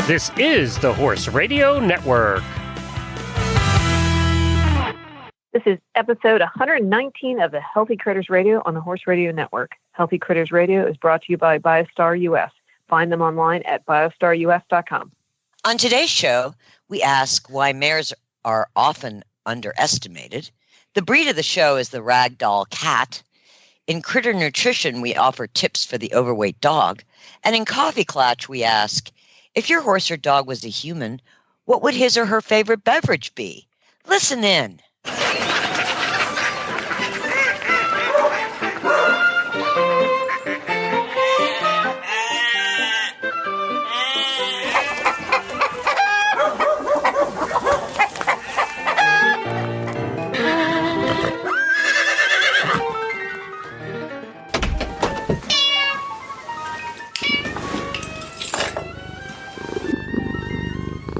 This is the Horse Radio Network. This is episode 119 of the Healthy Critters Radio on the Horse Radio Network. Healthy Critters Radio is brought to you by BioStar US. Find them online at biostarus.com. On today's show, we ask why mares are often underestimated. The breed of the show is the Ragdoll cat. In Critter Nutrition, we offer tips for the overweight dog. And in Coffee Klatch, we ask, if your horse or dog was a human, what would his or her favorite beverage be? Listen in.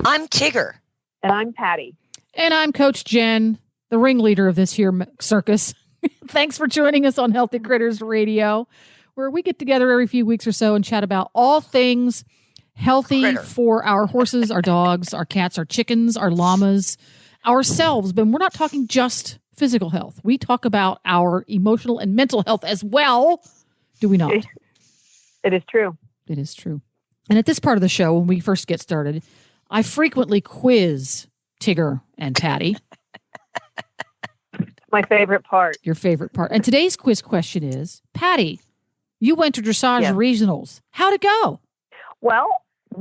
I'm Tigger. And I'm Patty. And I'm Coach Jen, the ringleader of this here circus. Thanks for joining us on Healthy Critters Radio, where we get together every few weeks or so and chat about all things healthy for our horses, our dogs, our cats, our chickens, our llamas, ourselves. But we're not talking just physical health. We talk about our emotional and mental health as well. Do we not? It is true. It is true. And at this part of the show, when we first get started, I frequently quiz Tigger and Patty. My favorite part. Your favorite part. And today's quiz question is, Patty, you went to dressage regionals. How'd it go? Well,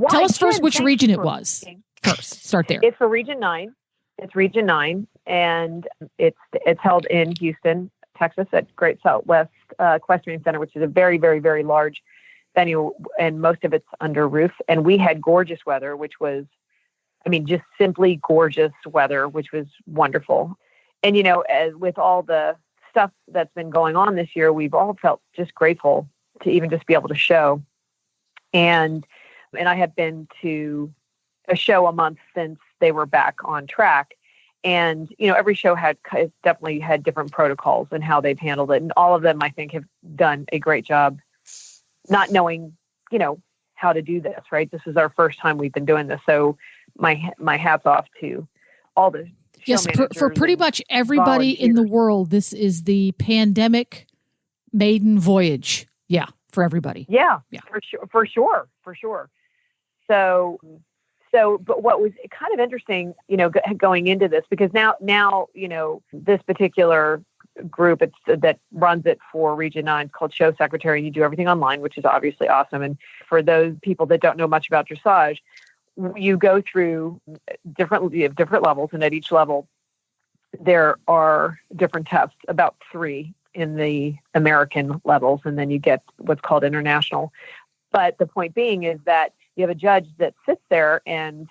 tell us first which region it was. First, start there. It's for Region 9. It's Region 9, and it's held in Houston, Texas, at Great Southwest Equestrian Center, which is a very, very, very large venue, and most of it's under roof. And we had gorgeous weather, which was, just simply gorgeous weather, which was wonderful. And, as with all the stuff that's been going on this year, we've all felt just grateful to even just be able to show. And I have been to a show a month since they were back on track. And, every show definitely had different protocols and how they've handled it. And all of them, I think, have done a great job not knowing, how to do this, right? This is our first time we've been doing this. So my hat's off to all the yes, for pretty much everybody in the world, this is the pandemic maiden voyage. Yeah, for everybody. Yeah. For sure. So, but what was kind of interesting, going into this, because now, this particular group that runs it for Region 9 is called Show Secretary, and you do everything online, which is obviously awesome. And for those people that don't know much about dressage, you go through different levels, and at each level there are different tests, about 3 in the American levels, and then you get what's called international. But the point being is that you have a judge that sits there and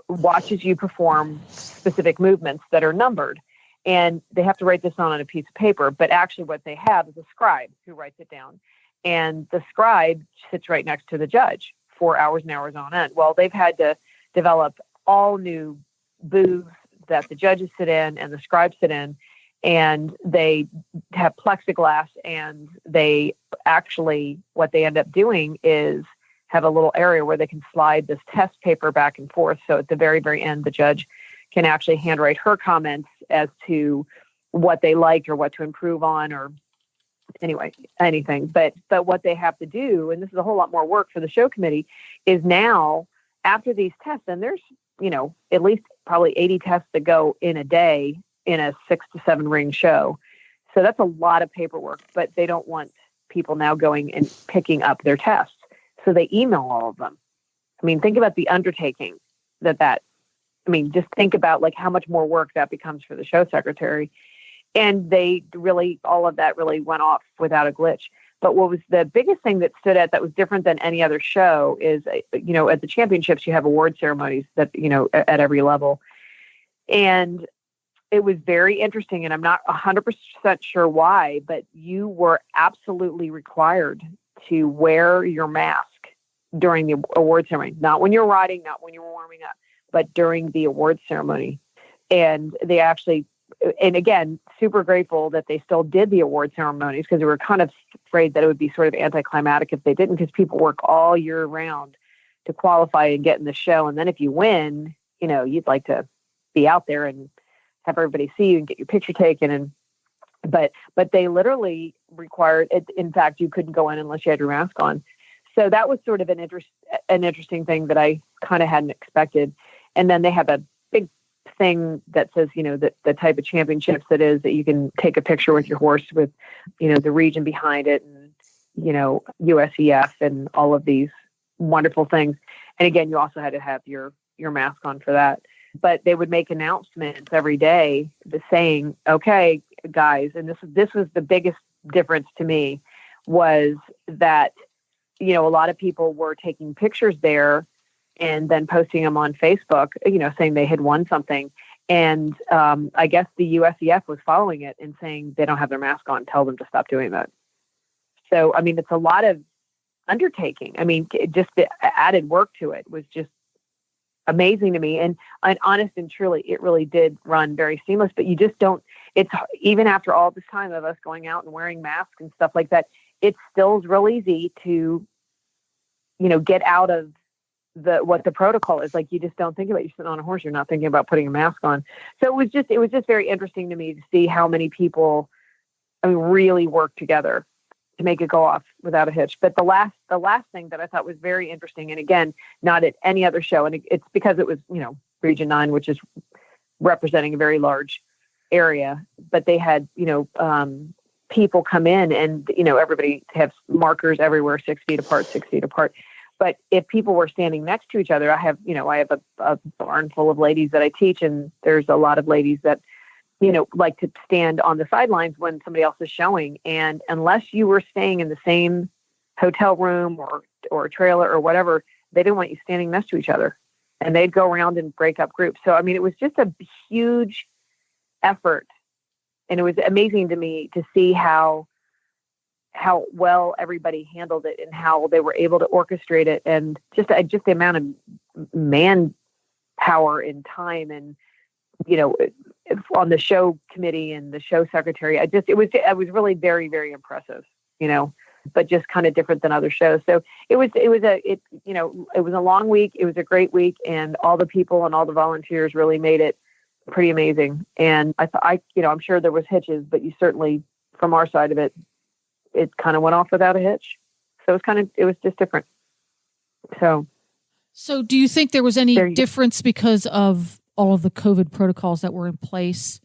watches you perform specific movements that are numbered. And they have to write this on a piece of paper, but actually what they have is a scribe who writes it down. And the scribe sits right next to the judge for hours and hours on end. Well, they've had to develop all new booths that the judges sit in and the scribes sit in, and they have plexiglass, and they actually, what they end up doing is have a little area where they can slide this test paper back and forth. So at the very, very end, the judge can actually handwrite her comments as to what they liked or what to improve on, or anyway, anything. But what they have to do, and this is a whole lot more work for the show committee, is now after these tests, and there's, at least probably 80 tests that go in a day in a 6 to 7 ring show. So that's a lot of paperwork, but they don't want people now going and picking up their tests. So they email all of them. Think about the undertaking just think about how much more work that becomes for the show secretary. And all of that really went off without a glitch. But what was the biggest thing that stood out that was different than any other show is, at the championships, you have award ceremonies that, at every level. And it was very interesting, and I'm not 100% sure why, but you were absolutely required to wear your mask during the award ceremony. Not when you're riding, not when you're warming up, but during the award ceremony. And they actually, and again, super grateful that they still did the award ceremonies, because we were kind of afraid that it would be sort of anticlimactic if they didn't, because people work all year round to qualify and get in the show. And then if you win, you'd like to be out there and have everybody see you and get your picture taken. But they literally required it. In fact, you couldn't go in unless you had your mask on. So that was sort of an interesting thing that I kind of hadn't expected. And then they have a big thing that says, the type of championships that is, that you can take a picture with your horse with, the region behind it, and, USEF and all of these wonderful things. And again, you also had to have your mask on for that. But they would make announcements every day saying, okay, guys, and this was the biggest difference to me, was that, a lot of people were taking pictures there and then posting them on Facebook, saying they had won something. And I guess the USEF was following it and saying they don't have their mask on, tell them to stop doing that. So, it's a lot of undertaking. Just the added work to it was just amazing to me. And honest and truly, it really did run very seamless, but you just don't, it's even after all this time of us going out and wearing masks and stuff like that, it still is real easy to, get out of what the protocol is. Like, you just don't think about it. You're sitting on a horse, you're not thinking about putting a mask on. So it was just very interesting to me to see how many people, really work together to make it go off without a hitch. But the last thing that I thought was very interesting, and again, not at any other show, and it's because it was, Region 9, which is representing a very large area, but they had, people come in and, everybody has markers everywhere, 6 feet apart. But if people were standing next to each other, I have a barn full of ladies that I teach, and there's a lot of ladies that, like to stand on the sidelines when somebody else is showing. And unless you were staying in the same hotel room or trailer or whatever, they didn't want you standing next to each other, and they'd go around and break up groups. So, it was just a huge effort. And it was amazing to me to see how well everybody handled it and how they were able to orchestrate it, and just the amount of manpower and time, and, on the show committee and the show secretary. It was really very, very impressive, but just kind of different than other shows. So it was a long week. It was a great week, and all the people and all the volunteers really made it pretty amazing. And I'm sure there was hitches, but you certainly, from our side of it kind of went off without a hitch. So it was just different. So do you think there was any difference because of all of the COVID protocols that were in place?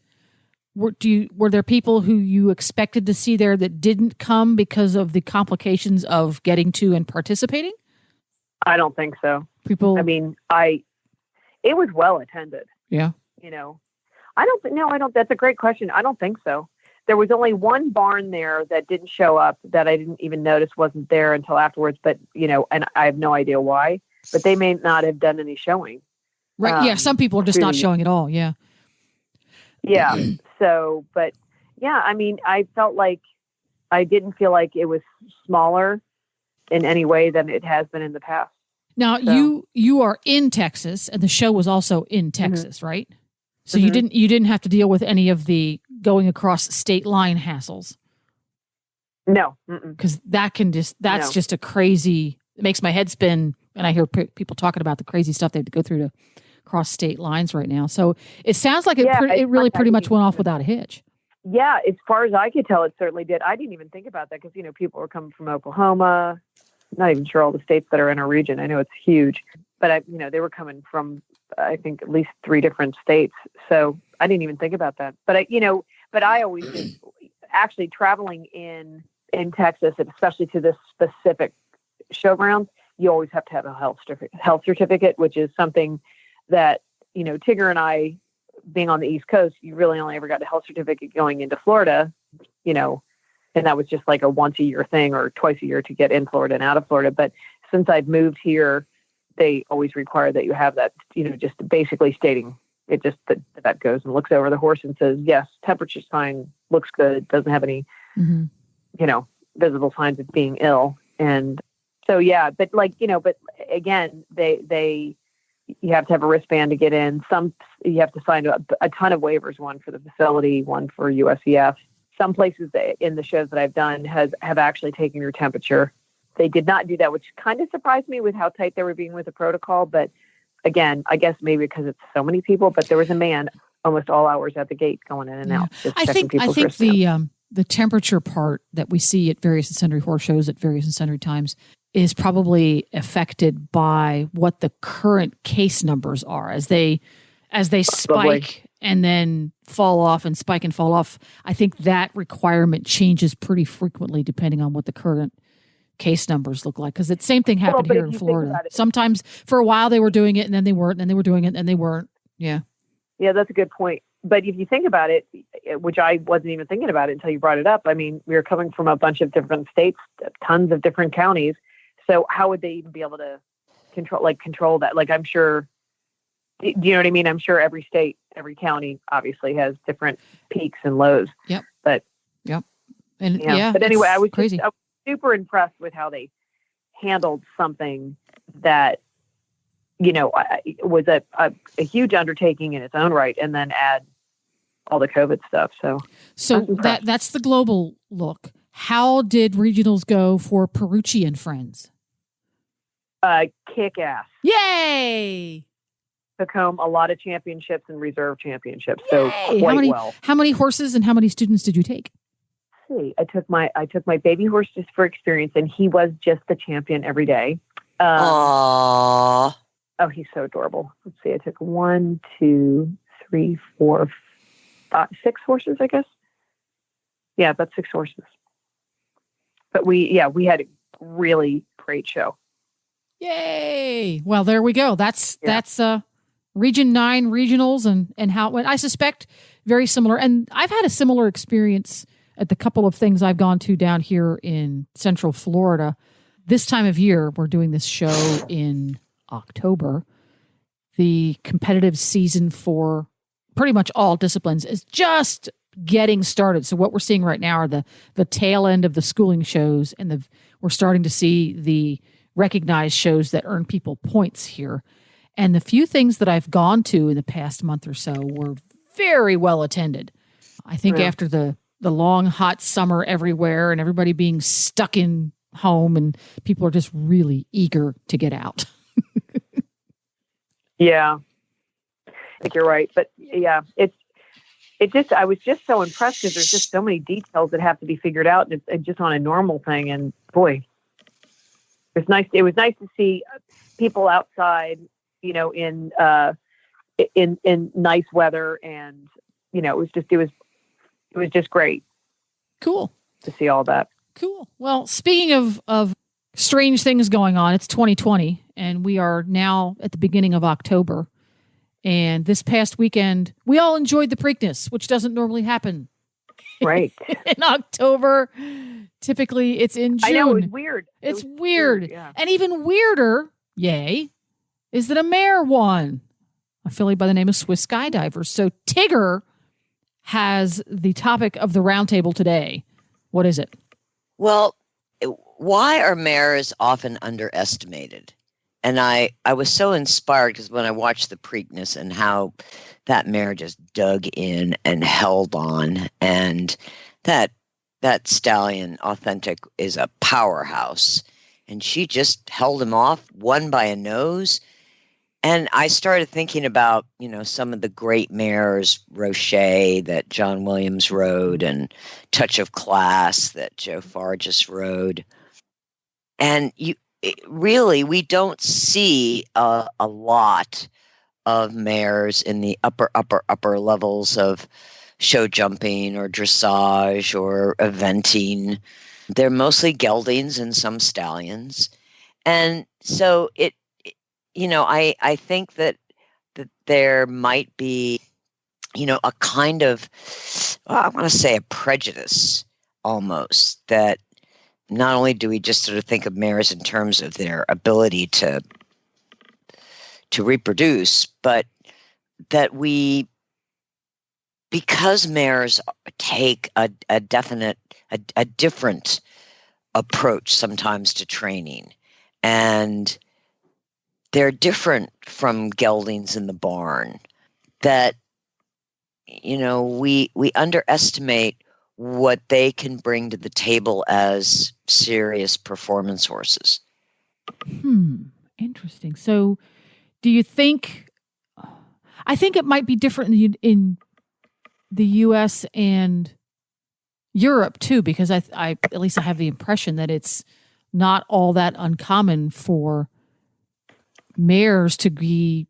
Were there people who you expected to see there that didn't come because of the complications of getting to and participating? I don't think so. It was well attended. Yeah. That's a great question. I don't think so. There was only one barn there that didn't show up, that I didn't even notice wasn't there until afterwards. But, and I have no idea why, but they may not have done any showing. Right. Yeah. Some people are just not showing at all. Yeah. Yeah. So, but yeah, I felt like I didn't feel like it was smaller in any way than it has been in the past. Now, you are in Texas, and the show was also in Texas, mm-hmm. right? So mm-hmm. you didn't have to deal with any of the going across state line hassles. No, because that's just a crazy. It makes my head spin, and I hear people talking about the crazy stuff they have to go through to cross state lines right now. So it sounds like it really pretty much went off without a hitch. Yeah, as far as I could tell, it certainly did. I didn't even think about that because people were coming from Oklahoma. Not even sure all the states that are in our region. I know it's huge, but they were coming from, I think, at least 3 different states. So I didn't even think about that. But I always did, actually traveling in Texas, especially to this specific showgrounds, you always have to have a health certificate, which is something that, Tigger and I, being on the East Coast, you really only ever got a health certificate going into Florida, and that was just like a once a year thing or twice a year to get in Florida and out of Florida. But since I've moved here, they always require that you have that, just basically stating it, just that goes and looks over the horse and says, yes, temperature's fine, looks good, doesn't have any, mm-hmm. Visible signs of being ill. And so, yeah, but but again, you have to have a wristband to get in. You have to sign a ton of waivers, one for the facility, one for USEF. Some places in the shows that I've done have actually taken your temperature. they did not do that, which kind of surprised me with how tight they were being with the protocol. But again, I guess maybe because it's so many people, but there was a man almost all hours at the gate going in and out. Just I checking think people's wristbands. the temperature part that we see at various and sundry horse shows at various and sundry times is probably affected by what the current case numbers are as they spike and then fall off and spike and fall off. I think that requirement changes pretty frequently depending on what the current case numbers look like. Because the same thing happened here in Florida. Sometimes for a while they were doing it and then they weren't, and then they were doing it and they weren't. Yeah. Yeah, that's a good point. But if you think about it, which I wasn't even thinking about it until you brought it up, I mean, we were coming from a bunch of different states, tons of different counties. So how would they even be able to control that? Like, I'm sure, do you know what I mean? I'm sure every state, every county obviously has different peaks and lows. Yep. But and but anyway, I was crazy. I was super impressed with how they handled something that, was a huge undertaking in its own right, and then add all the COVID stuff. So that's the global look. How did regionals go for Perucci and Friends? Kick ass. Yay! Took home a lot of championships and reserve championships. Yay! So quite well. How many horses and how many students did you take? Let's see, I took my baby horse just for experience, and he was just the champion every day. Aww. Oh, he's so adorable. Let's see, I took 1, 2, 3, 4, 5, 6 horses, I guess. Yeah, about 6 horses. But we had a really great show. Yay! Well, there we go. That's Region 9 regionals and how it went. I suspect very similar. And I've had a similar experience at the couple of things I've gone to down here in Central Florida. This time of year, we're doing this show in October. The competitive season for pretty much all disciplines is just getting started. So what we're seeing right now are the tail end of the schooling shows, and we're starting to see the recognized shows that earn people points here. And the few things that I've gone to in the past month or so were very well attended. I think after the long, hot summer everywhere and everybody being stuck in home, and people are just really eager to get out. Yeah, I think you're right. But yeah, I was just so impressed because there's just so many details that have to be figured out, and it's just on a normal thing. And boy, it was nice to see people outside, in nice weather, and it was just great. Cool to see all that. Cool. Well, speaking of strange things going on, it's 2020, and we are now at the beginning of October. And this past weekend, we all enjoyed the Preakness, which doesn't normally happen. Right. In October. Typically, it's in June. I know, it was weird. It's weird. Yeah. And even weirder, is that a mare won. A filly by the name of Swiss Skydiver. So Tigger has the topic of the roundtable today. What is it? Well, why are mares often underestimated? And I was so inspired because when I watched the Preakness and how that mare just dug in and held on, and that stallion, Authentic, is a powerhouse, and she just held him off, won by a nose. And I started thinking about, some of the great mares, Rocher that John Williams rode, and Touch of Class that Joe Fargas rode. And we don't see a lot of mares in the upper levels of show jumping or dressage or eventing. They're mostly geldings and some stallions. And so I think that there might be, a kind of, I want to say a prejudice almost, that not only do we just sort of think of mares in terms of their ability to reproduce, but that because mares take a different approach sometimes to training, and they're different from geldings in the barn, that we underestimate what they can bring to the table as serious performance horses. Interesting. So do you think, I think it might be different in the US and Europe too, because I at least I have the impression that it's not all that uncommon for mares to be,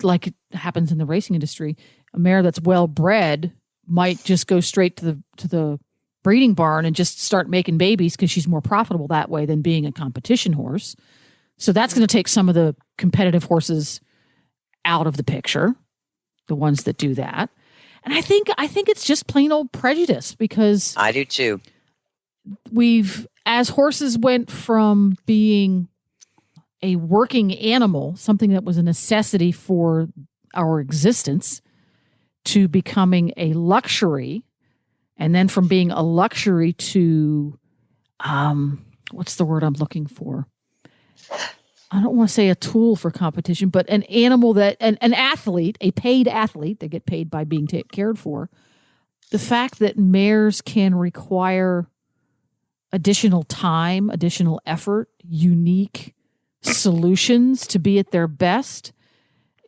like it happens in the racing industry, a mare that's well bred might just go straight to the breeding barn and just start making babies because she's more profitable that way than being a competition horse. So that's going to take some of the competitive horses out of the picture, the ones that do that. And I think it's just plain old prejudice, because I do too. As horses went from being a working animal, something that was a necessity for our existence, to becoming a luxury, and then from being a luxury to, what's the word I'm looking for? I don't want to say a tool for competition, but an animal that, an athlete, a paid athlete, they get paid by being cared for. The fact that mares can require additional time, additional effort, unique solutions to be at their best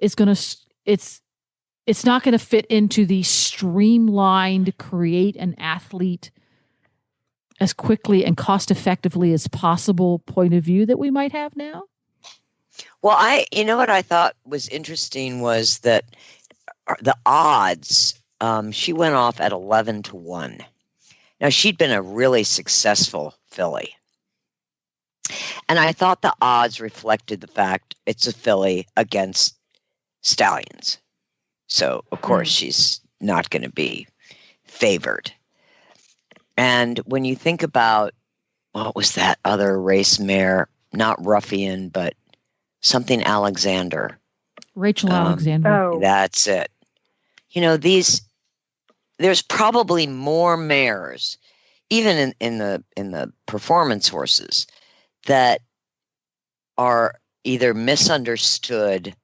is going to, it's not going to fit into the streamlined, create an athlete as quickly and cost effectively as possible point of view that we might have now. Well, you know what I thought was interesting was that the odds, she went off at 11-1. Now, she'd been a really successful filly. And I thought the odds reflected the fact it's a filly against stallions. So, of course, she's not going to be favored. And when you think about, what was that other race mare? Not Ruffian, but something Alexander. Rachel Alexander. Oh. That's it. You know, there's probably more mares, even in the performance horses, that are either misunderstood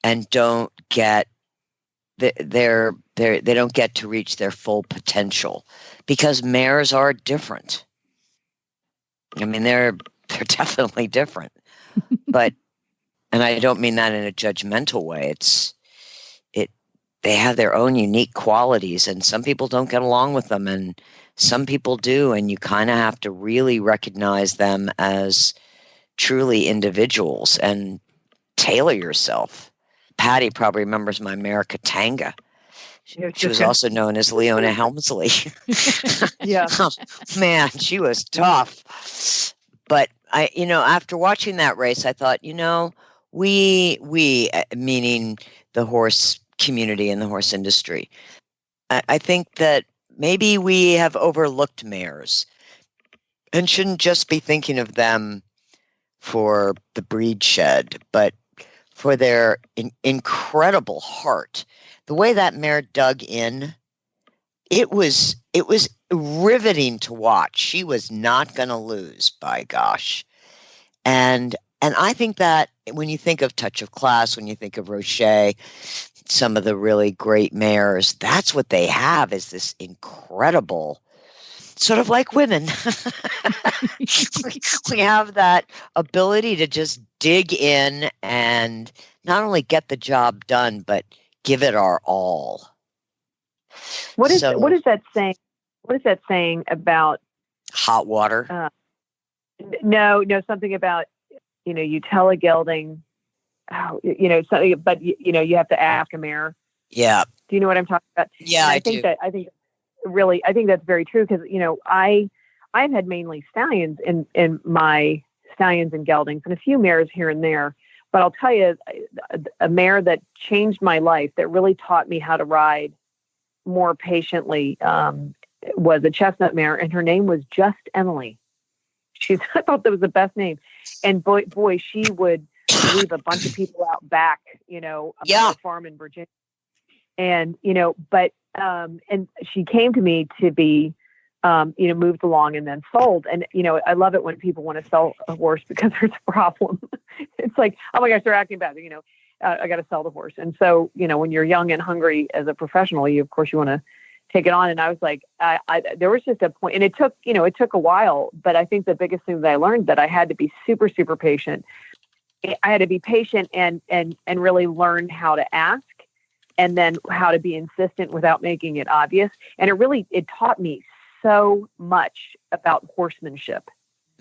and don't get they don't get to reach their full potential, because mares are different. I mean, they're definitely different, but, and I don't mean that in a judgmental way. They have their own unique qualities, and some people don't get along with them, and some people do, and you kind of have to really recognize them as truly individuals and tailor yourself. Patty probably remembers my mare Katanga. She was also known as Leona Helmsley. Yeah. Oh, man, she was tough. But after watching that race, I thought, we meaning the horse community and the horse industry, I think that maybe we have overlooked mares and shouldn't just be thinking of them for the breed shed, but for their incredible heart. The way that mare dug in, it was riveting to watch. She was not going to lose, by gosh. And I think that when you think of Touch of Class, when you think of Rocher, some of the really great mares, that's what they have, is this incredible, sort of like women. we have that ability to just dig in and not only get the job done, but give it our all. What is that saying? What is that saying about hot water? No, something about, you tell a gelding, something, but you have to ask a mare. Yeah. Do you know what I'm talking about? Yeah, I think that's very true, because I've had mainly stallions in my stallions and geldings, and a few mares here and there. But I'll tell you, a mare that changed my life, that really taught me how to ride more patiently, was a chestnut mare, and her name was Just Emily. I thought that was the best name. And boy, she would leave a bunch of people out back, on a farm in Virginia. And, and she came to me to be, moved along and then sold. And, I love it when people want to sell a horse because there's a problem. It's like, oh my gosh, they're acting bad. I got to sell the horse. And so, when you're young and hungry as a professional, of course you want to take it on. And I was like, there was just a point, and it took a while, but I think the biggest thing that I learned that I had to be super, super patient. I had to be patient and really learn how to ask, and then how to be insistent without making it obvious. And it taught me so much about horsemanship,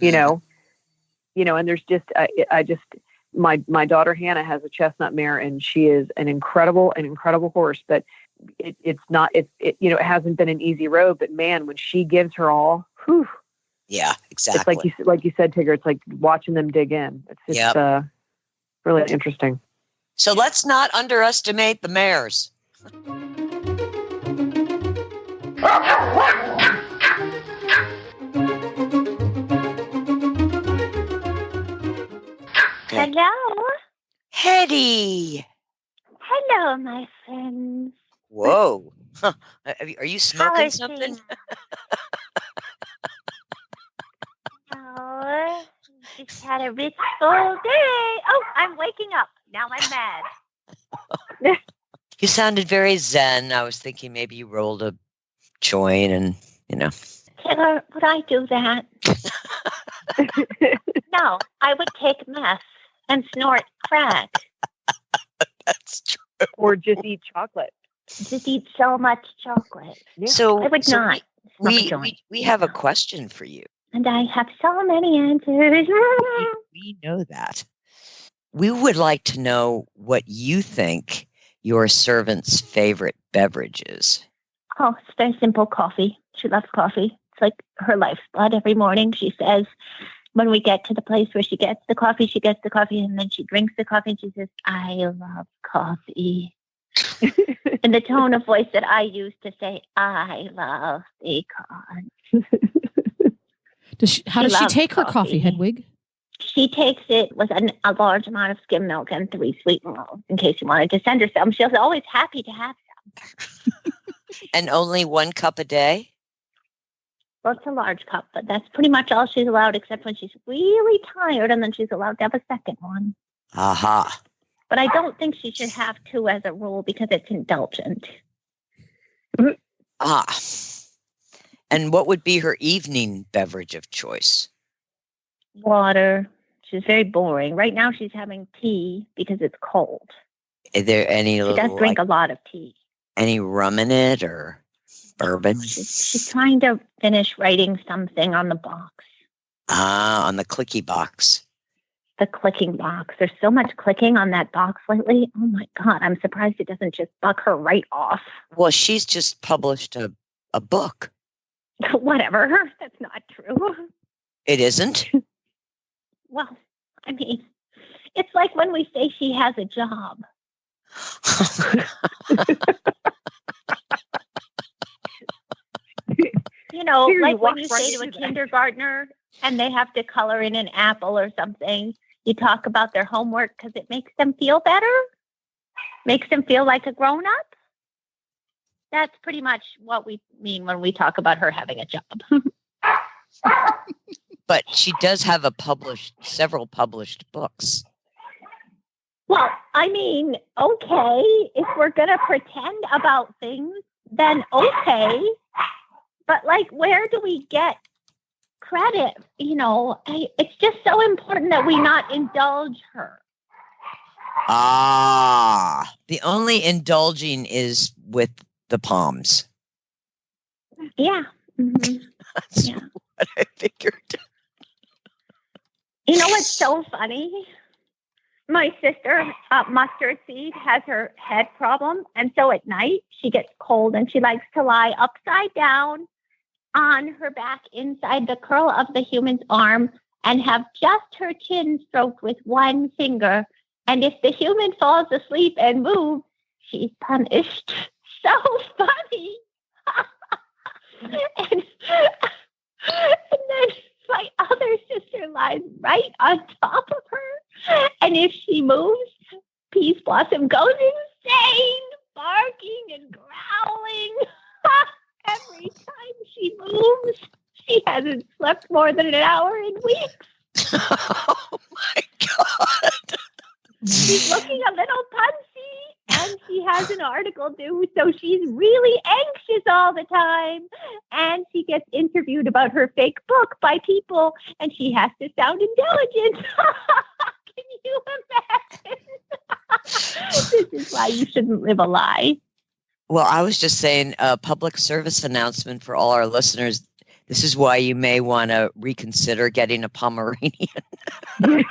and there's just, my daughter Hannah has a chestnut mare, and she is an incredible horse, but it hasn't been an easy road, but man, when she gives her all, whew, yeah, exactly. It's like you said, Tigger, it's like watching them dig in. It's really interesting. So let's not underestimate the mares. Okay. Hello. Hetty. Hello, my friends. Whoa. Huh. Are you smoking How is something? she? No, just had a rich full day. Oh, I'm waking up. Now I'm mad. You sounded very zen. I was thinking maybe you rolled a joint and, Taylor, would I do that? No, I would take meth and snort crack. That's true. Or just eat chocolate. Just eat so much chocolate. Yeah. So I would not. We have a question for you. And I have so many answers. We know that. We would like to know what you think your servant's favorite beverage is. Oh, it's very simple. Coffee. She loves coffee. It's like her lifeblood. Every morning she says, when we get to the place where she gets the coffee, and then she drinks the coffee and she says, I love coffee. In the tone of voice that I use to say, I love bacon. How does she take her coffee, Hedwig? She takes it with a large amount of skim milk and 3 sweeteners, in case you wanted to send her some. She's always happy to have some. And only 1 cup a day? Well, it's a large cup, but that's pretty much all she's allowed, except when she's really tired, and then she's allowed to have a second one. Aha. But I don't think she should have 2 as a rule because it's indulgent. Ah. And what would be her evening beverage of choice? Water. She's very boring. Right now she's having tea because it's cold. Is there any She little, does drink a lot of tea. any rum in it or bourbon? She's trying to finish writing something on the box. Ah, on the clicky box. The clicking box. There's so much clicking on that box lately. Oh my God. I'm surprised it doesn't just buck her right off. Well, she's just published a book. Whatever. That's not true. It isn't? Well, I mean, it's like when we say she has a job. Like when you say to a kindergartner and they have to color in an apple or something, you talk about their homework because it makes them feel better, makes them feel like a grown-up. That's pretty much what we mean when we talk about her having a job. But she does have several published books. Well, I mean, okay, if we're going to pretend about things, then okay. But where do we get credit? It's just so important that we not indulge her. Ah, the only indulging is with the palms. Yeah. Mm-hmm. That's what I figured. You know what's so funny? My sister, Mustard Seed, has her head problem. And so at night, she gets cold and she likes to lie upside down on her back inside the curl of the human's arm and have just her chin stroked with 1 finger. And if the human falls asleep and moves, she's punished. So funny. and then my other sister lies right on top of her. And if she moves, Peace Blossom goes insane, barking and growling. Every time she moves, she hasn't slept more than an hour in weeks. Oh, my God. She's looking a little punsy. and she has an article due, so she's really anxious all the time. And she gets interviewed about her fake book by people, and she has to sound intelligent. Can you imagine? This is why you shouldn't live a lie. Well, I was just saying a public service announcement for all our listeners. This is why you may want to reconsider getting a Pomeranian. Now,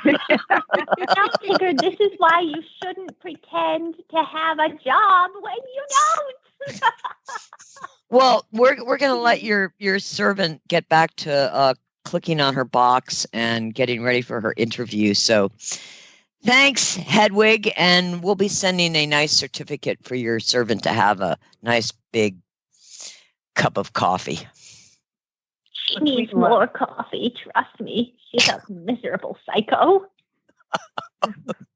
Tigger, this is why you shouldn't pretend to have a job when you don't. Well, we're going to let your servant get back to clicking on her box and getting ready for her interview. So thanks, Hedwig, and we'll be sending a nice certificate for your servant to have a nice big cup of coffee. She needs more coffee, trust me. She's a miserable psycho.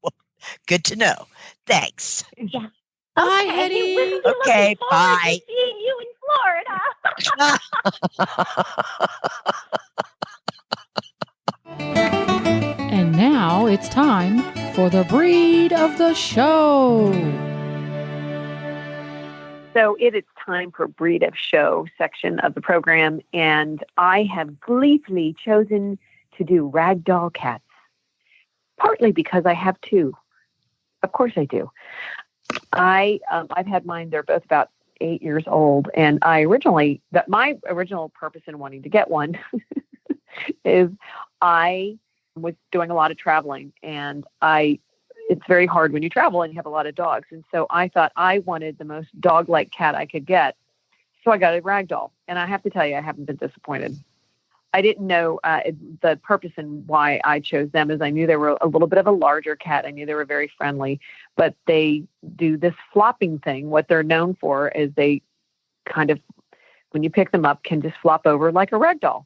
Well, good to know. Thanks. Yeah. Bye, Okay, Hetty. we're really Okay, looking forward bye. to seeing you in Florida. And now it's time for the breed of the show. So it is time for Breed of Show section of the program, and I have gleefully chosen to do Ragdoll cats, partly because I have two. Of course I do. I've had mine. They're both about 8 years old, and my original purpose in wanting to get one is I was doing a lot of traveling, and it's very hard when you travel and you have a lot of dogs. And so I thought I wanted the most dog-like cat I could get. So I got a Ragdoll. And I have to tell you, I haven't been disappointed. I didn't know the purpose and why I chose them is I knew they were a little bit of a larger cat. I knew they were very friendly, but they do this flopping thing. What they're known for is they kind of, when you pick them up, can just flop over like a Ragdoll.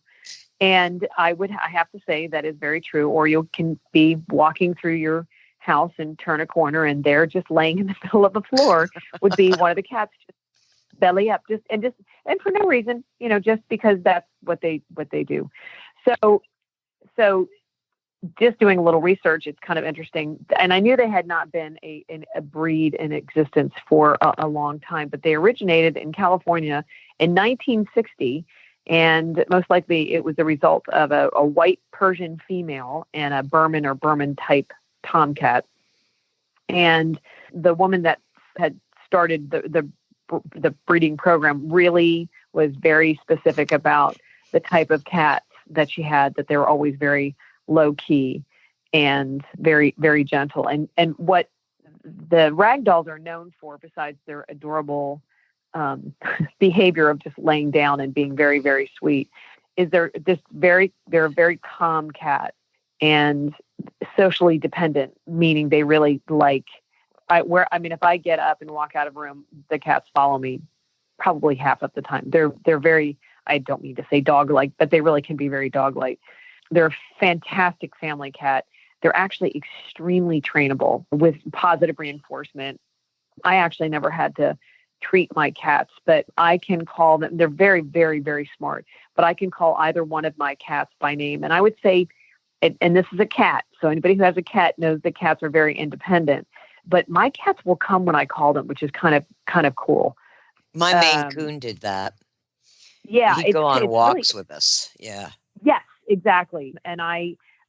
And I have to say that is very true. Or you can be walking through your house and turn a corner and they're just laying in the middle of the floor would be one of the cats just belly up and for no reason, just because that's what they do. So just doing a little research, it's kind of interesting. And I knew they had not been a breed in existence for a long time, but they originated in California in 1960. And most likely it was the result of a white Persian female and a Burman type tomcat. And the woman that had started the breeding program really was very specific about the type of cats that she had, that they were always very low key and very, very gentle. And what the Ragdolls are known for, besides their adorable behavior of just laying down and being very, very sweet, is they're a very calm cat and socially dependent, meaning they really like, if I get up and walk out of a room, the cats follow me probably half of the time. They're very, I don't mean to say dog-like, but they really can be very dog-like. They're a fantastic family cat. They're actually extremely trainable with positive reinforcement. I actually never had to treat my cats, but I can call them, they're very, very, very smart, but I can call either one of my cats by name. And I would say, and this is a cat, so anybody who has a cat knows that cats are very independent, but my cats will come when I call them, which is kind of cool. My Maine Coon did that. Yeah. He'd go on walks with us. Yeah. Yes, exactly. And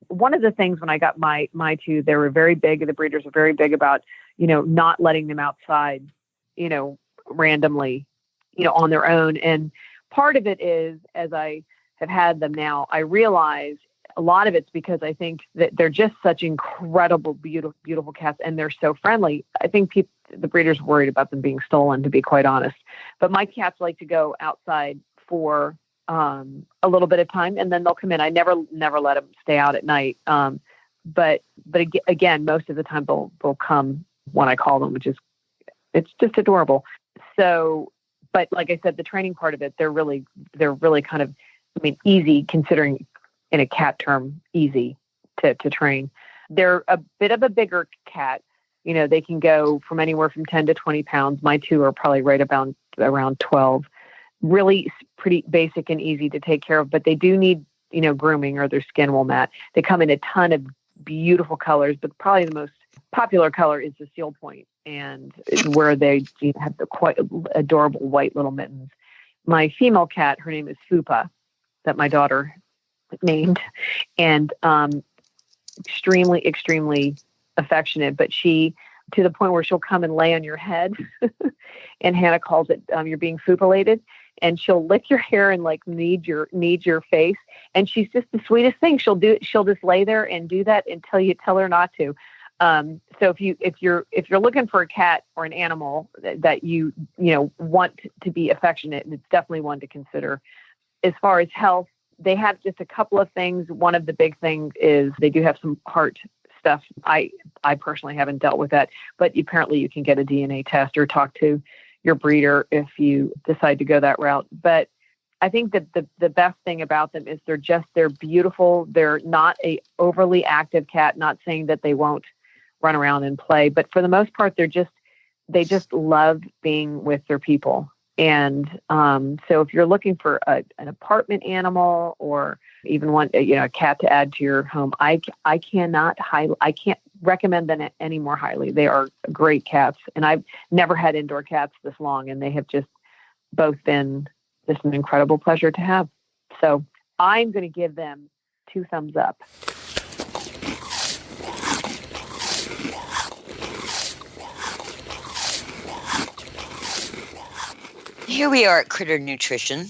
one of the things when I got my two, they were very big, the breeders were very big about, not letting them outside, randomly, on their own. And part of it is, as I have had them now, I realize a lot of it's because I think that they're just such incredible, beautiful, beautiful cats, and they're so friendly. I think the breeders worried about them being stolen, to be quite honest. But my cats like to go outside for a little bit of time, and then they'll come in. I never let them stay out at night. But again, most of the time they'll come when I call them, it's just adorable. So, but like I said, the training part of it, they're really kind of, easy, considering in a cat term, easy to train. They're a bit of a bigger cat. They can go from anywhere from 10 to 20 pounds. My two are probably right about around 12. Really pretty basic and easy to take care of, but they do need, grooming or their skin will mat. They come in a ton of beautiful colors, but probably the most popular color is the seal point. and where they have the quite adorable white little mittens. My female cat, her name is Fupa, that my daughter named, and extremely, extremely affectionate, but she, to the point where she'll come and lay on your head, and Hannah calls it, you're being fupilated, and she'll lick your hair and like knead your face. And she's just the sweetest thing. She'll just lay there and do that until you tell her not to. So if you're looking for a cat or an animal that you want to be affectionate, it's definitely one to consider. As far as health, they have just a couple of things. One of the big things is they do have some heart stuff. I personally haven't dealt with that, but apparently you can get a DNA test or talk to your breeder if you decide to go that route. But I think that the best thing about them is they're beautiful. They're not a overly active cat, not saying that they won't run around and play, but for the most part, they just love being with their people. And so if you're looking for an apartment animal or even want a cat to add to your home, I can't recommend them any more highly. They are great cats, and I've never had indoor cats this long, and they have just both been just an incredible pleasure to have. So I'm going to give them 2 thumbs up. Here we are at Critter Nutrition,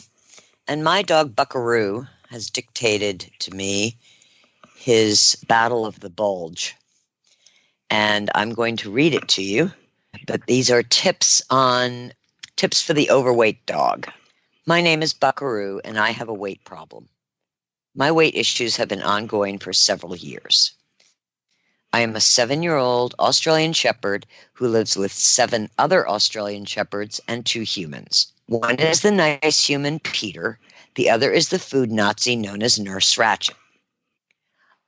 and my dog Buckaroo has dictated to me his Battle of the Bulge. And I'm going to read it to you. But these are tips for the overweight dog. My name is Buckaroo, and I have a weight problem. My weight issues have been ongoing for several years. I am a 7-year-old Australian Shepherd who lives with 7 other Australian Shepherds and 2 humans. One is the nice human, Peter. The other is the food Nazi known as Nurse Ratchet.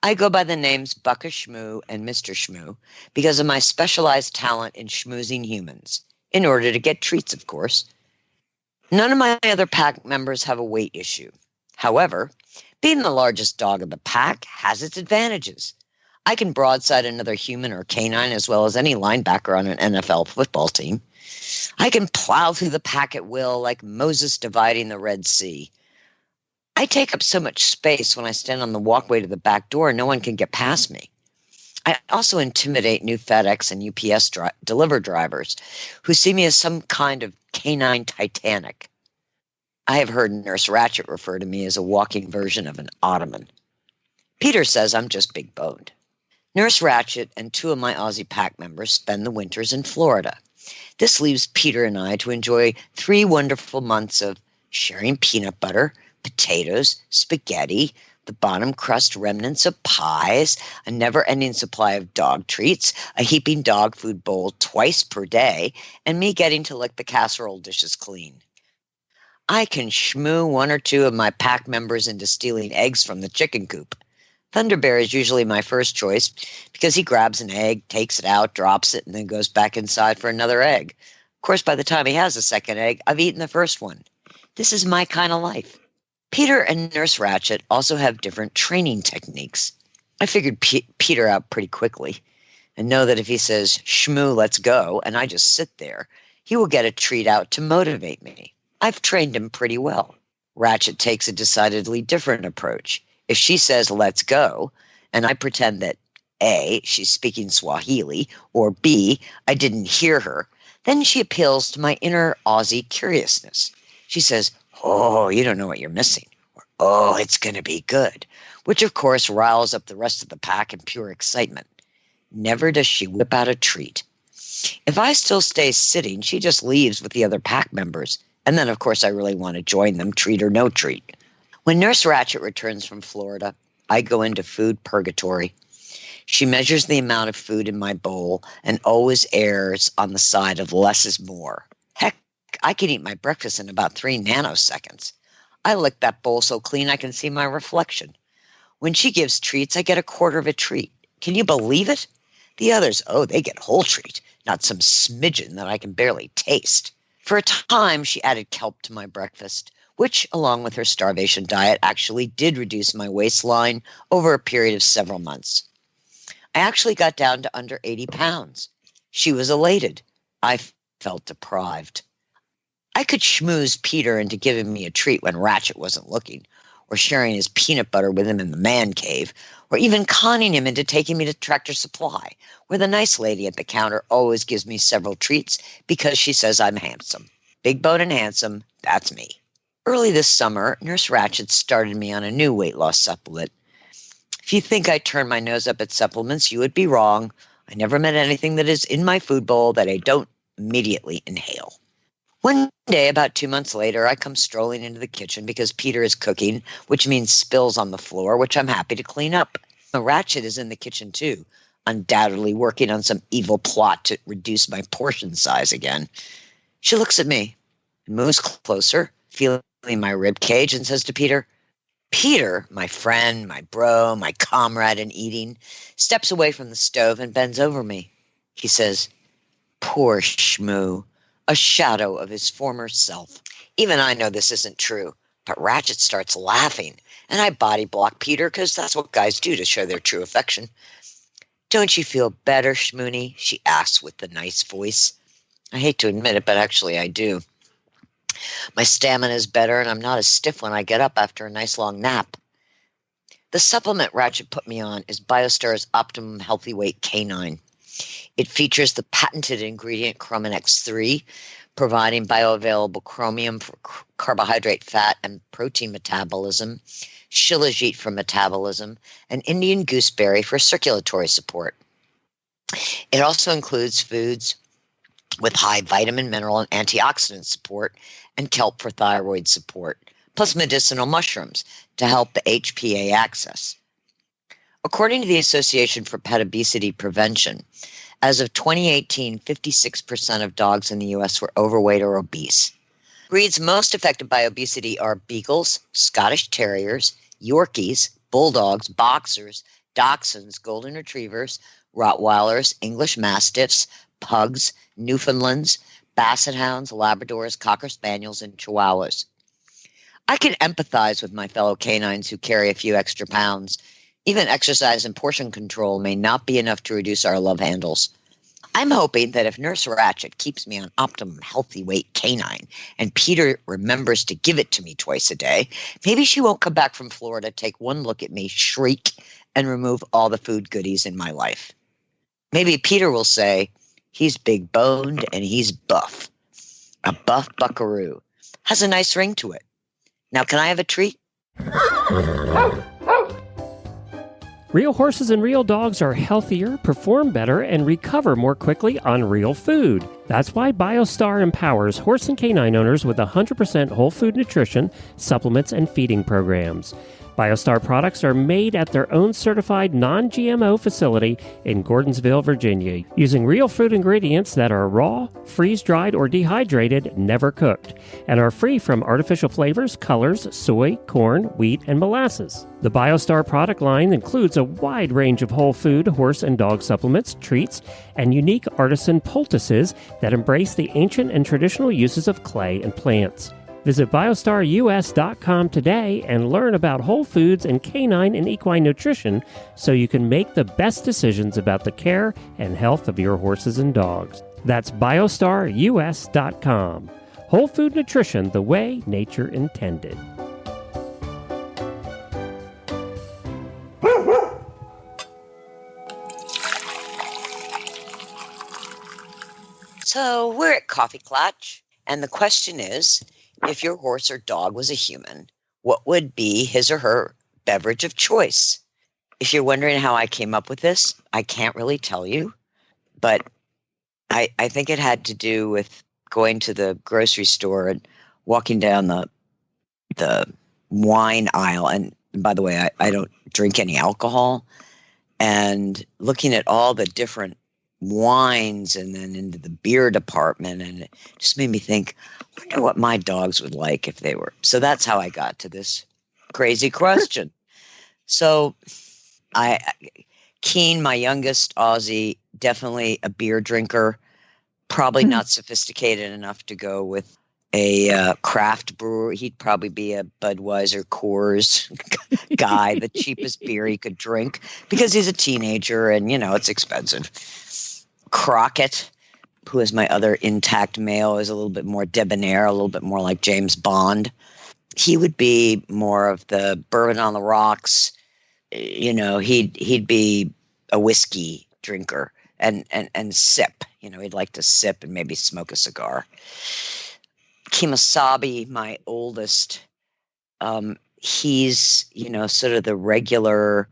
I go by the names Bucka Shmoo and Mr. Shmoo because of my specialized talent in schmoozing humans, in order to get treats, of course. None of my other pack members have a weight issue. However, being the largest dog of the pack has its advantages. I can broadside another human or canine as well as any linebacker on an NFL football team. I can plow through the pack at will like Moses dividing the Red Sea. I take up so much space when I stand on the walkway to the back door, no one can get past me. I also intimidate new FedEx and UPS deliver drivers who see me as some kind of canine Titanic. I have heard Nurse Ratchet refer to me as a walking version of an ottoman. Peter says I'm just big-boned. Nurse Ratchet and 2 of my Aussie pack members spend the winters in Florida. This leaves Peter and I to enjoy 3 wonderful months of sharing peanut butter, potatoes, spaghetti, the bottom crust remnants of pies, a never-ending supply of dog treats, a heaping dog food bowl twice per day, and me getting to lick the casserole dishes clean. I can shmoo 1 or 2 of my pack members into stealing eggs from the chicken coop. Thunderbear is usually my first choice because he grabs an egg, takes it out, drops it, and then goes back inside for another egg. Of course, by the time he has a second egg, I've eaten the first one. This is my kind of life. Peter and Nurse Ratchet also have different training techniques. I figured Peter out pretty quickly and know that if he says, "Shmoo, let's go," and I just sit there, he will get a treat out to motivate me. I've trained him pretty well. Ratchet takes a decidedly different approach. If she says, "Let's go," and I pretend that A, she's speaking Swahili, or B, I didn't hear her, then she appeals to my inner Aussie curiousness. She says, "Oh, you don't know what you're missing," or "Oh, it's going to be good," which of course riles up the rest of the pack in pure excitement. Never does she whip out a treat. If I still stay sitting, she just leaves with the other pack members, and then of course I really want to join them, treat or no treat. When Nurse Ratchet returns from Florida, I go into food purgatory. She measures the amount of food in my bowl and always errs on the side of less is more. Heck, I can eat my breakfast in about 3 nanoseconds. I lick that bowl so clean I can see my reflection. When she gives treats, I get a quarter of a treat. Can you believe it? The others, they get whole treat, not some smidgen that I can barely taste. For a time, she added kelp to my breakfast, which, along with her starvation diet, actually did reduce my waistline over a period of several months. I actually got down to under 80 pounds. She was elated. I felt deprived. I could schmooze Peter into giving me a treat when Ratchet wasn't looking, or sharing his peanut butter with him in the man cave, or even conning him into taking me to Tractor Supply, where the nice lady at the counter always gives me several treats because she says I'm handsome. Big bone and handsome, that's me. Early this summer, Nurse Ratchet started me on a new weight loss supplement. If you think I turn my nose up at supplements, you would be wrong. I never met anything that is in my food bowl that I don't immediately inhale. One day, about 2 months later, I come strolling into the kitchen because Peter is cooking, which means spills on the floor, which I'm happy to clean up. The Ratchet is in the kitchen too, undoubtedly working on some evil plot to reduce my portion size again. She looks at me and moves closer, feeling my rib cage, and says to Peter, Peter, my friend, my bro, my comrade in eating, steps away from the stove and bends over me. He says, poor Shmoo, a shadow of his former self. Even I know this isn't true, but Ratchet starts laughing, and I body block Peter because that's what guys do to show their true affection. Don't you feel better, Shmoony? She asks with the nice voice. I hate to admit it, but actually I do. My stamina is better, and I'm not as stiff when I get up after a nice long nap. The supplement Ratchet put me on is BioStar's Optimum Healthy Weight Canine. It features the patented ingredient Chromin X3, providing bioavailable chromium for carbohydrate, fat, and protein metabolism, shilajit for metabolism, and Indian gooseberry for circulatory support. It also includes foods with high vitamin, mineral, and antioxidant support, and kelp for thyroid support, plus medicinal mushrooms to help the HPA axis. According to the Association for Pet Obesity Prevention, as of 2018, 56% of dogs in the U.S. were overweight or obese. Breeds most affected by obesity are Beagles, Scottish Terriers, Yorkies, Bulldogs, Boxers, Dachshunds, Golden Retrievers, Rottweilers, English Mastiffs, Pugs, Newfoundlands, Basset Hounds, Labradors, Cocker Spaniels, and Chihuahuas. I can empathize with my fellow canines who carry a few extra pounds. Even exercise and portion control may not be enough to reduce our love handles. I'm hoping that if Nurse Ratchet keeps me on Optimum Healthy Weight Canine and Peter remembers to give it to me twice a day, maybe she won't come back from Florida, take one look at me, shriek, and remove all the food goodies in my life. Maybe Peter will say, he's big boned and he's buff. A buff buckaroo. Has a nice ring to it. Now, can I have a treat? Real horses and real dogs are healthier, perform better, and recover more quickly on real food. That's why BioStar empowers horse and canine owners with 100% whole food nutrition, supplements, and feeding programs. BioStar products are made at their own certified non-GMO facility in Gordonsville, Virginia, using real fruit ingredients that are raw, freeze-dried, or dehydrated, never cooked, and are free from artificial flavors, colors, soy, corn, wheat, and molasses. The BioStar product line includes a wide range of whole food, horse and dog supplements, treats, and unique artisan poultices that embrace the ancient and traditional uses of clay and plants. Visit biostarus.com today and learn about whole foods and canine and equine nutrition so you can make the best decisions about the care and health of your horses and dogs. That's biostarus.com. Whole food nutrition the way nature intended. So we're at Coffee Klatch, and the question is, if your horse or dog was a human, what would be his or her beverage of choice? If you're wondering how I came up with this, I can't really tell you, but I think it had to do with going to the grocery store and walking down the wine aisle. And by the way, I don't drink any alcohol, and looking at all the different wines and then into the beer department, and it just made me think, I wonder what my dogs would like if they were. So that's how I got to this crazy question. So Keen, my youngest Aussie, definitely a beer drinker, probably not sophisticated enough to go with a craft brewer. He'd probably be a Budweiser Coors guy, the cheapest beer he could drink, because he's a teenager and, it's expensive. Crockett, who is my other intact male, is a little bit more debonair, a little bit more like James Bond. He would be more of the bourbon on the rocks. He'd be a whiskey drinker and sip. He'd like to sip and maybe smoke a cigar. Kemosabe, my oldest, he's, sort of the regular.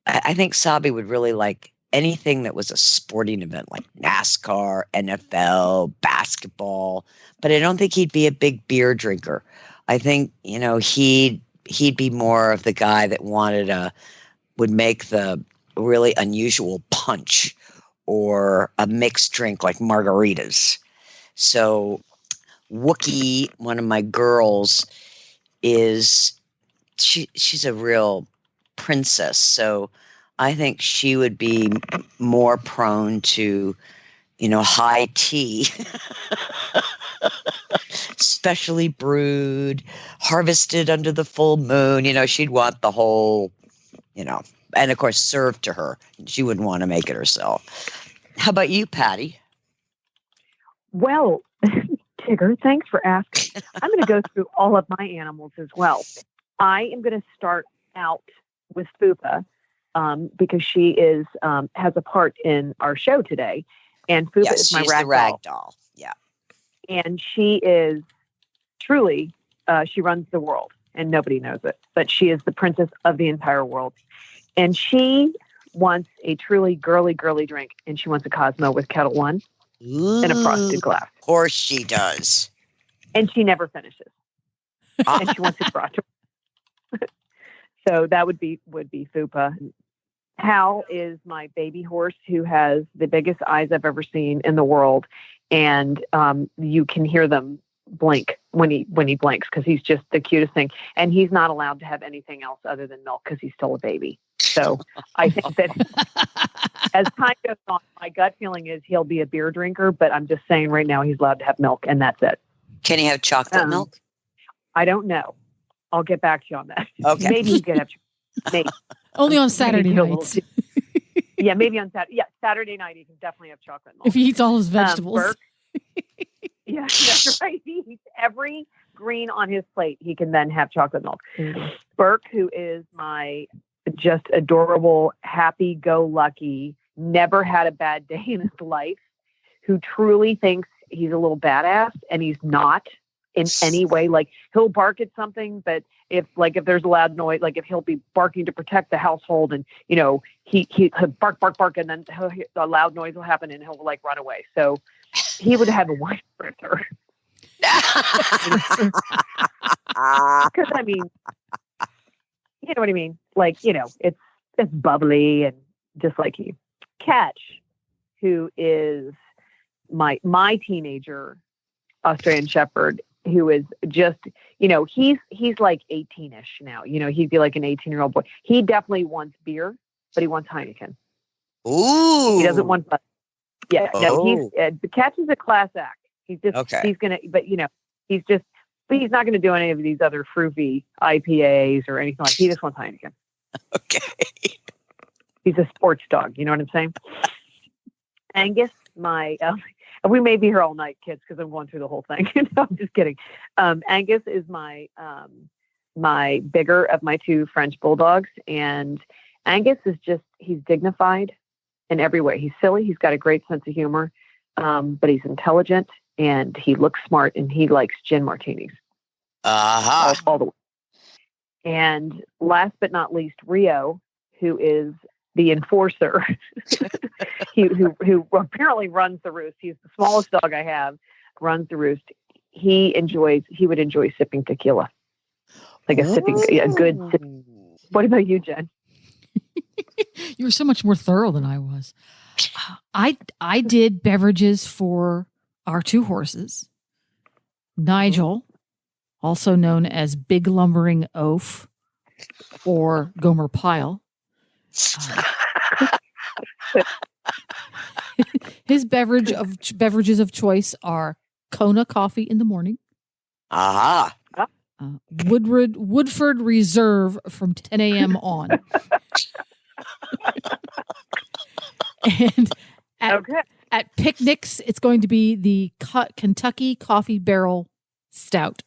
I think Sabi would really like anything that was a sporting event like NASCAR, NFL, basketball, but I don't think he'd be a big beer drinker. I think, he'd be more of the guy that would make the really unusual punch or a mixed drink like margaritas. So Wookie, one of my girls, she's a real princess. So I think she would be more prone to, high tea, specially brewed, harvested under the full moon. She'd want the whole, and of course served to her. She wouldn't want to make it herself. How about you, Patty? Well, Tigger, thanks for asking. I'm going to go through all of my animals as well. I am going to start out with Fupa because she has a part in our show today. And Fupa is my ragdoll. Yeah. And she is truly, she runs the world and nobody knows it, but she is the princess of the entire world. And she wants a truly girly drink. And she wants a Cosmo with Kettle One and a frosted glass. Of course she does. And she never finishes. And she wants it brought to her. So that would be Fupa. Hal is my baby horse who has the biggest eyes I've ever seen in the world. And you can hear them blink when he blinks because he's just the cutest thing. And he's not allowed to have anything else other than milk because he's still a baby. So I think that as time goes on, my gut feeling is he'll be a beer drinker, but I'm just saying right now he's allowed to have milk and that's it. Can he have chocolate milk? I don't know. I'll get back to you on that. Okay. Maybe he could have maybe. Only on Saturday nights. Yeah, maybe on Saturday. Yeah, Saturday night he can definitely have chocolate milk. If he eats all his vegetables. Burke, yeah, that's right. He eats every green on his plate. He can then have chocolate milk. Burke, who is my just adorable, happy-go-lucky, never had a bad day in his life, who truly thinks he's a little badass, and he's not in any way. Like, he'll bark at something, but if there's a loud noise, like if he'll be barking to protect the household, and he'll bark, and then a loud noise will happen, and he'll like run away. So he would have a wine spritzer. Because I mean, you know what I mean? Like, it's bubbly and just like you. Klatch, who is my teenager Australian Shepherd, who is just, he's like 18-ish now. He'd be like an 18-year-old boy. He definitely wants beer, but he wants Heineken. Ooh. He doesn't want. Yeah, no. Oh. The Klatch is a class act. He's just. Okay. He's gonna, but he's just. But he's not going to do any of these other fruity IPAs or anything like. He just wants Heineken. Okay. He's a sports dog. You know what I'm saying? Angus, we may be here all night, kids, because I'm going through the whole thing. No, I'm just kidding. Angus is my bigger of my two French bulldogs, and Angus is he's dignified in every way. He's silly. He's got a great sense of humor, but he's intelligent and he looks smart, and he likes gin martinis. All the way. And last but not least, Rio, who is the enforcer, who apparently runs the roost. He's the smallest dog I have, runs the roost. He would enjoy sipping tequila, like a good sip. What about you, Jen? You were so much more thorough than I was. I did beverages for our two horses. Nigel, also known as Big Lumbering Oaf or Gomer Pyle. His beverages of choice are Kona coffee in the morning. Woodford Reserve from 10 a.m. on. And at picnics, it's going to be the Kentucky Coffee Barrel Stout.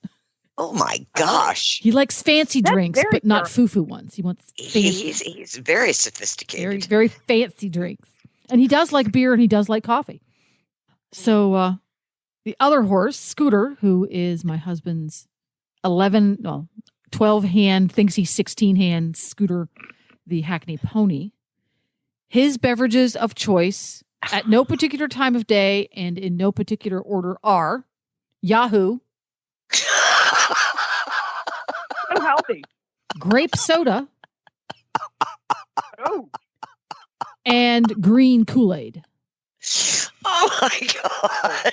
Oh my gosh. He likes fancy That's drinks, very but not thorough. foo-foo ones. He wants fancy, He's very sophisticated. very, very fancy drinks. And he does like beer and he does like coffee. So the other horse, Scooter, who is my husband's 12 hand, thinks he's 16 hand Scooter, the Hackney pony. His beverages of choice at no particular time of day and in no particular order are Yahoo, So healthy. grape soda, Oh, and green Kool-Aid. Oh my God.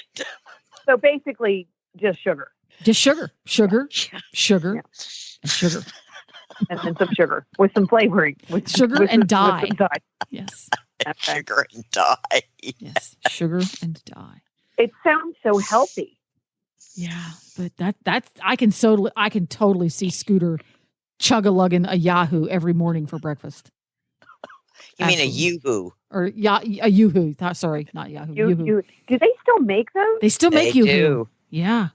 so basically just sugar Just sugar, Yeah. and sugar. and then some sugar with some flavoring. With Sugar and dye. With some dye. Yes, Okay. Sugar and dye. yes, sugar and dye. It sounds so healthy. Yeah, but that's I can totally see Scooter chug-a-lugging a Yahoo every morning for breakfast. You mean a Absolutely. Yoo-hoo? Or a Yoo-hoo. Sorry, not Yahoo. Yoo-hoo. Do they still make those? They still make They Yoo-hoo. do. Yeah.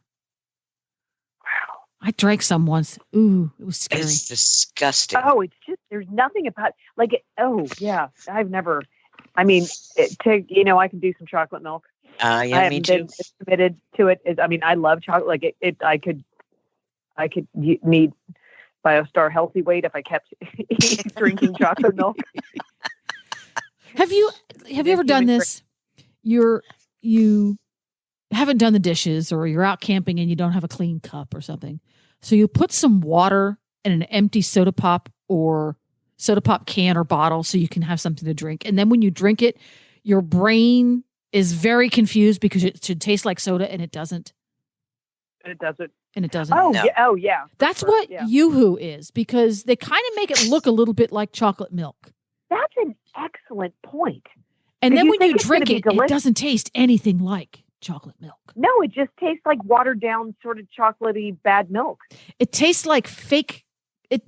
Wow. I drank some once. Ooh, it was scary. It's disgusting. Oh, it's just there's nothing about like it. Oh yeah, I've never. I mean, I can do some chocolate milk. I Yeah, me haven't too. been committed to it. I mean, I love chocolate. Like I could need BioStar healthy weight if I kept drinking chocolate milk. Have you ever done this? You haven't done the dishes, or you're out camping and you don't have a clean cup or something. So you put some water in an empty soda pop or soda pop can or bottle so you can have something to drink. And then when you drink it, your brain is very confused because it should taste like soda and it doesn't. It doesn't. And it doesn't. Oh No. yeah. Oh yeah. for That's sure, what Yeah. Yoo-hoo is, because they kind of make it look a little bit like chocolate milk. That's an excellent point. And Did then you when think you it's gonna drink be it, it delicious? doesn't taste anything like chocolate milk. No, it just tastes like watered down, sort of chocolatey bad milk. It tastes like fake.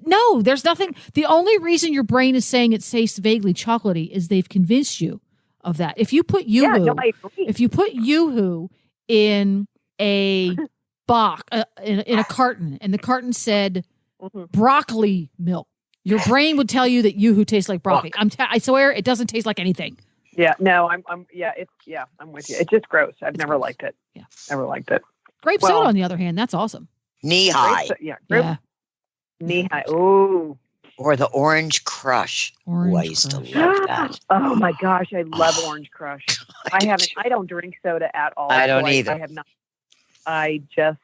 No, there's nothing. The only reason your brain is saying it tastes vaguely chocolatey is they've convinced you of that. If you put Yoo-hoo, Yeah, no, I agree. if you put Yoo-hoo in a box, in a carton, and the carton said Mhm. broccoli milk, your brain would tell you that Yoo-hoo tastes like broccoli. I swear it doesn't taste like anything. Yeah, no, I'm I'm with you. It's just gross. I've never gross. liked it. Yeah. Never liked it. Grape Well- soda, on the other hand, that's awesome. Knee high. Yeah, Yeah, knee high. Ooh. Or the Orange Crush. Orange Ooh, I used Crush. to love that. Oh my gosh, I love Orange Crush. I don't drink soda at all. I don't so either. I have not. I just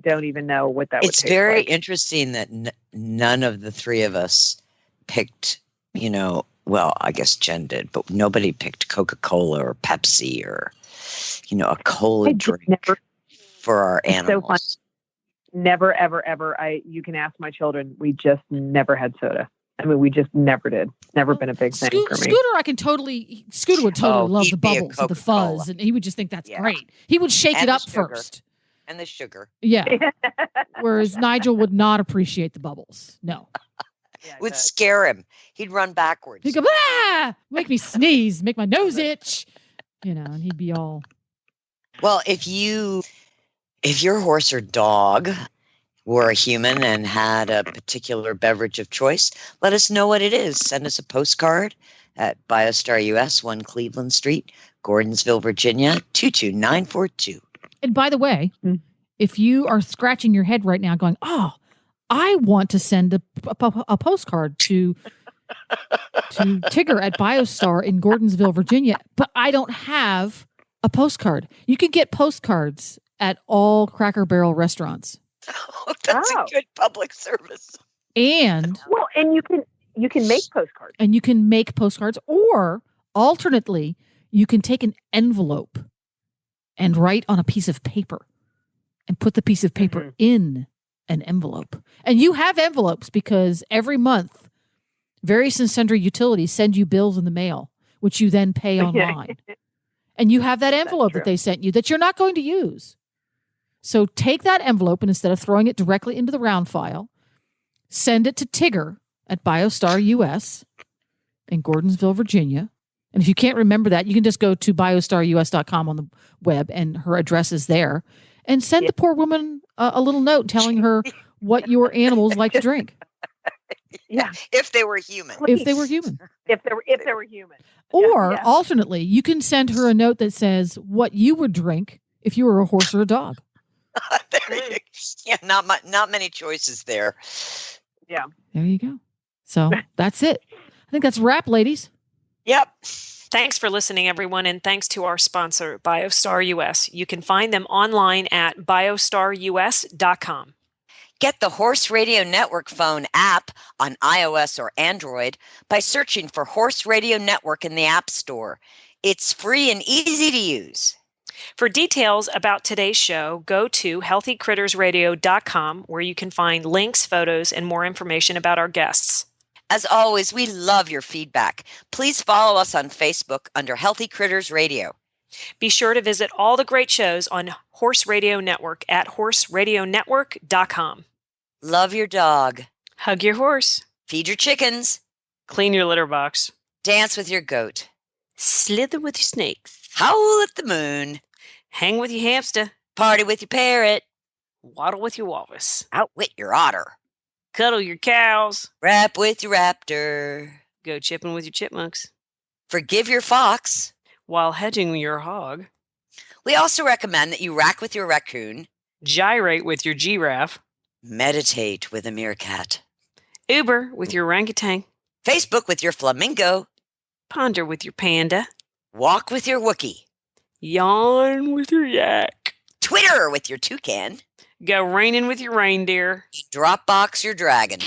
don't even know what that would It's taste very like. interesting that none of the three of us picked, well, I guess Jen did, but nobody picked Coca-Cola or Pepsi or, a cola I just drink never- for our It's so fun. animals. Never, ever, ever. You can ask my children. We just never had soda. I mean, we just never did. Never been a big thing for me. Scooter would totally love the he'd be a bubbles and the Coca-Cola. fuzz, and he would just think that's Yeah. great. He would shake And it the up sugar. first. And the sugar. Yeah. Whereas Nigel would not appreciate the bubbles. No. Yeah, Would but- scare him. He'd run backwards. He'd go, make me sneeze, make my nose itch. And he'd be all, Well, if your horse or dog were a human and had a particular beverage of choice, let us know what it is. Send us a postcard at BioStar US, 1 Cleveland Street, Gordonsville, Virginia, 22942. and by the way, Mm. if you are scratching your head right now going, oh, I want to send a postcard to Tigger at BioStar in Gordonsville, Virginia, but I don't have a postcard. You can get postcards at all Cracker Barrel restaurants. Oh, that's Oh. a good public service. And Well, and you can make postcards. you can make postcards, or alternately, you can take an envelope and write on a piece of paper and put the piece of paper Mhm. in an envelope. And you have envelopes because every month, various and sundry utilities send you bills in the mail, which you then pay online. And you have that envelope that true. they sent you that you're not going to use. So take that envelope, and instead of throwing it directly into the round file, send it to Tigger at BioStar US in Gordonsville, Virginia. And if you can't remember that, you can just go to biostarus.com on the web, and her address is there. And send the poor woman a little note telling her what your animals like to drink. Yeah. If they were human. If they were human. If they were human. Or alternately, you can send her a note that says what you would drink if you were a horse or a dog. Yeah, not many choices there. Yeah. There you go. So that's it. I think that's a wrap, ladies. Yep. Thanks for listening, everyone, and thanks to our sponsor, BioStar US. You can find them online at biostarus.com. Get the Horse Radio Network phone app on iOS or Android by searching for Horse Radio Network in the App Store. It's free and easy to use. For details about today's show, go to healthycrittersradio.com, where you can find links, photos, and more information about our guests. As always, we love your feedback. Please follow us on Facebook under Healthy Critters Radio. Be sure to visit all the great shows on Horse Radio Network at horseradionetwork.com. Love your dog. Hug your horse. Feed your chickens. Clean your litter box. Dance with your goat. Slither with your snakes. Howl at the moon. Hang with your hamster. Party with your parrot. Waddle with your walrus. Outwit your otter. Cuddle your cows. Rap with your raptor. Go chipping with your chipmunks. Forgive your fox. While hedging your hog. We also recommend that you rack with your raccoon. Gyrate with your giraffe. Meditate with a meerkat. Uber with your orangutan. Facebook with your flamingo. Ponder with your panda. Walk with your Wookie. Yawn with your yak. Twitter with your toucan. Go raining with your reindeer. Dropbox your dragon.